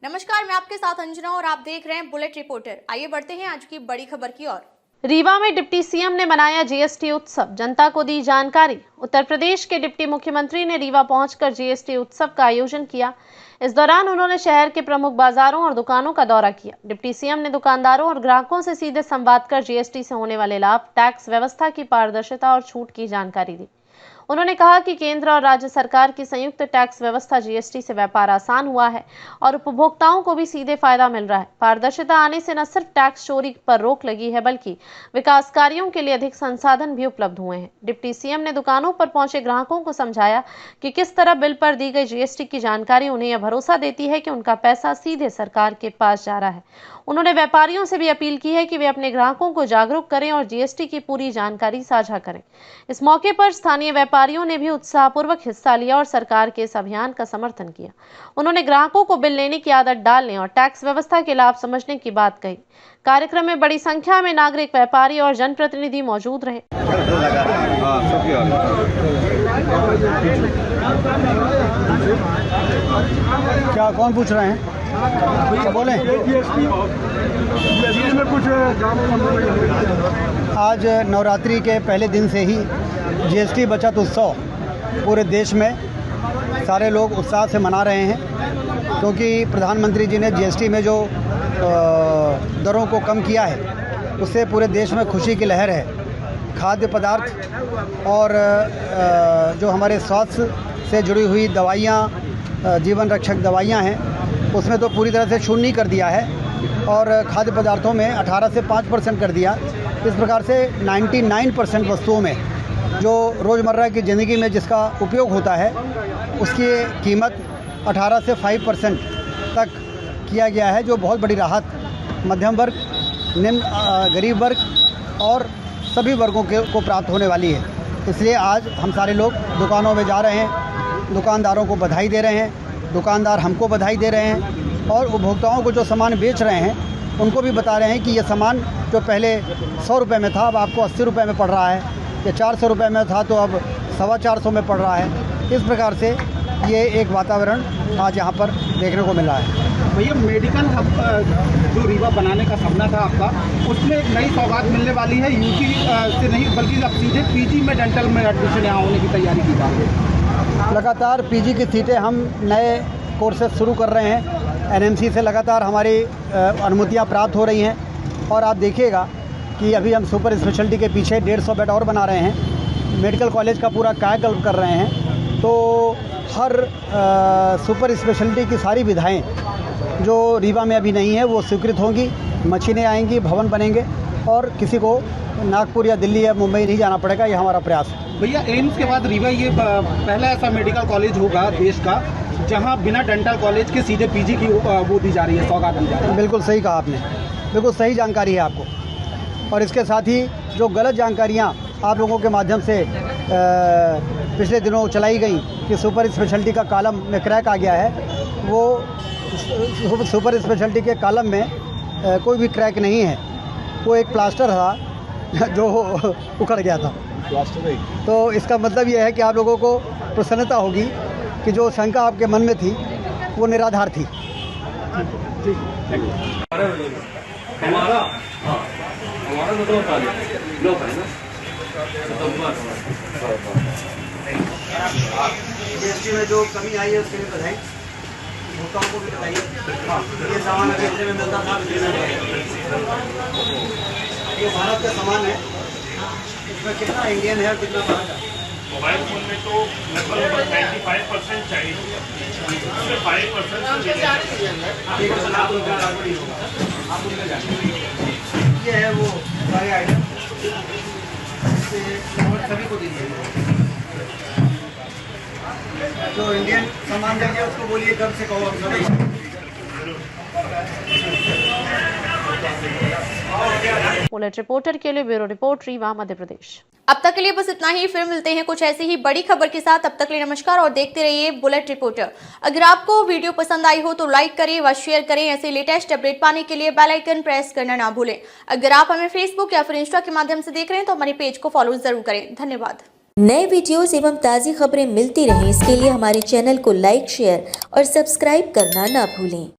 नमस्कार, मैं आपके साथ अंजना और आप देख रहे हैं बुलेट रिपोर्टर। आइए बढ़ते हैं आज की बड़ी खबर की ओर। रीवा में डिप्टी सीएम ने मनाया जीएसटी उत्सव, जनता को दी जानकारी। उत्तर प्रदेश के डिप्टी मुख्यमंत्री ने रीवा पहुंचकर जीएसटी उत्सव का आयोजन किया। इस दौरान उन्होंने शहर के प्रमुख बाजारों और दुकानों का दौरा किया। डिप्टी सीएम ने दुकानदारों और ग्राहकों से सीधे संवाद कर जीएसटी से होने वाले लाभ, टैक्स व्यवस्था की पारदर्शिता और छूट की जानकारी दी। उन्होंने कहा कि केंद्र और राज्य सरकार की संयुक्त टैक्स व्यवस्था जीएसटी से व्यापार आसान हुआ है और उपभोक्ताओं को भी सीधे फायदा मिल रहा है। पारदर्शिता आने से न सिर्फ टैक्स चोरी पर रोक लगी है, बल्कि विकास कार्यों के लिए अधिक संसाधन भी उपलब्ध हुए हैं। डिप्टी सीएम ने दुकानों पर पहुंचे ग्राहकों को समझाया कि किस तरह बिल पर दी गई जीएसटी की जानकारी उन्हें यह भरोसा देती है कि उनका पैसा सीधे सरकार के पास जा रहा है। उन्होंने व्यापारियों से भी अपील की है कि वे अपने ग्राहकों को जागरूक करें और जीएसटी की पूरी जानकारी साझा करें। इस मौके पर स्थानीय व्यापारियों ने भी उत्साहपूर्वक हिस्सा लिया और सरकार के इस अभियान का समर्थन किया। उन्होंने ग्राहकों को बिल लेने की आदत डालने और टैक्स व्यवस्था के लाभ समझने की बात कही। कार्यक्रम में बड़ी संख्या में नागरिक, व्यापारी और जनप्रतिनिधि मौजूद रहे। क्या कौन पूछ रहे हैं? बोले। आज नवरात्रि के पहले दिन से ही जीएसटी बचत उत्सव पूरे देश में सारे लोग उत्साह से मना रहे हैं, क्योंकि प्रधानमंत्री जी ने जीएसटी में जो दरों को कम किया है उससे पूरे देश में खुशी की लहर है। खाद्य पदार्थ और जो हमारे स्वास्थ्य से जुड़ी हुई दवाइयाँ, जीवन रक्षक दवाइयाँ हैं, उसमें तो पूरी तरह से शून्य कर दिया है और खाद्य पदार्थों में 18 से 5% कर दिया। इस प्रकार से 99% वस्तुओं में जो रोज़मर्रा की ज़िंदगी में जिसका उपयोग होता है उसकी कीमत 18 से 5% तक किया गया है, जो बहुत बड़ी राहत मध्यम वर्ग, निम्न गरीब वर्ग और सभी वर्गों को प्राप्त होने वाली है। इसलिए आज हम सारे लोग दुकानों में जा रहे हैं, दुकानदारों को बधाई दे रहे हैं, दुकानदार हमको बधाई दे रहे हैं और उपभोक्ताओं को जो सामान बेच रहे हैं उनको भी बता रहे हैं कि ये सामान जो पहले 100 रुपये में था अब आपको 80 रुपये में पड़ रहा है, या 400 रुपये में था तो अब 450 में पड़ रहा है। इस प्रकार से ये एक वातावरण आज यहाँ पर देखने को मिला है। भैया, मेडिकल हब जो रीवा बनाने का सपना था आपका, उसमें एक नई सौगात मिलने वाली है। यूपी से नहीं बल्कि अब सीधे पीजी में डेंटल में एडमिशन यहाँ होने की तैयारी की जा रही है। लगातार पीजी की सीटें हम नए कोर्सेज शुरू कर रहे हैं। एनएमसी से लगातार हमारी अनुमतियाँ प्राप्त हो रही हैं और आप देखिएगा कि अभी हम सुपर स्पेशलिटी के पीछे 150 बेड और बना रहे हैं। मेडिकल कॉलेज का पूरा कायाकल्प कर रहे हैं, तो हर सुपर स्पेशलिटी की सारी विधाएं जो रीवा में अभी नहीं है वो स्वीकृत होंगी। मशीनें आएंगी, भवन बनेंगे और किसी को नागपुर या दिल्ली या मुंबई नहीं जाना पड़ेगा। ये हमारा प्रयास है। भैया, एम्स के बाद रीवा ये पहला ऐसा मेडिकल कॉलेज होगा देश का जहां बिना डेंटल कॉलेज के सीधे पीजी की वो दी जा रही है, सौगात दी जा रही है। बिल्कुल सही कहा आपने, बिल्कुल सही जानकारी है आपको। और इसके साथ ही जो गलत जानकारियाँ आप लोगों के माध्यम से पिछले दिनों चलाई गई कि सुपर स्पेशलिटी का कॉलम में क्रैक आ गया है, वो सुपर स्पेशलिटी के कॉलम में कोई भी क्रैक नहीं है। वो एक प्लास्टर था जो उखड़ गया था। तो इसका मतलब ये है कि आप लोगों को प्रसन्नता होगी कि जो शंका आपके मन में थी वो निराधार थी। जीएसटी में जो कमी आई है उसके लिए बधाई, भुगतान को भी बताइए। ये सामान अभी हफ्ते में मिलता था, ये भारत का सामान है। इसमें कितना इंडियन है और कितना बाहर का? मोबाइल फोन में तो लगभग 95% चाहिए, उसमें 5% ये है वो सारे आइटम सभी को दीजिए। जो इंडियन सामान देंगे उसको बोलिए गर्व से कहो आप सभी। बुलेट रिपोर्टर के लिए ब्यूरो रिपोर्ट, रीवा, मध्य प्रदेश। अब तक के लिए बस इतना ही। फिर मिलते हैं कुछ ऐसी ही बड़ी खबर के साथ। तब तक के लिए नमस्कार और देखते रहिए बुलेट रिपोर्टर। अगर आपको वीडियो पसंद आई हो तो लाइक करें व शेयर करें। ऐसे लेटेस्ट अपडेट पाने के लिए बेल आइकन प्रेस करना ना भूलें। अगर आप हमें फेसबुक या फिर इंस्टा के माध्यम से देख रहे हैं तो हमारे पेज को फॉलो जरूर करें। धन्यवाद। नए वीडियोस एवं ताज़ी खबरें मिलती रहें, इसके लिए हमारे चैनल को लाइक, शेयर और सब्सक्राइब करना ना भूलें।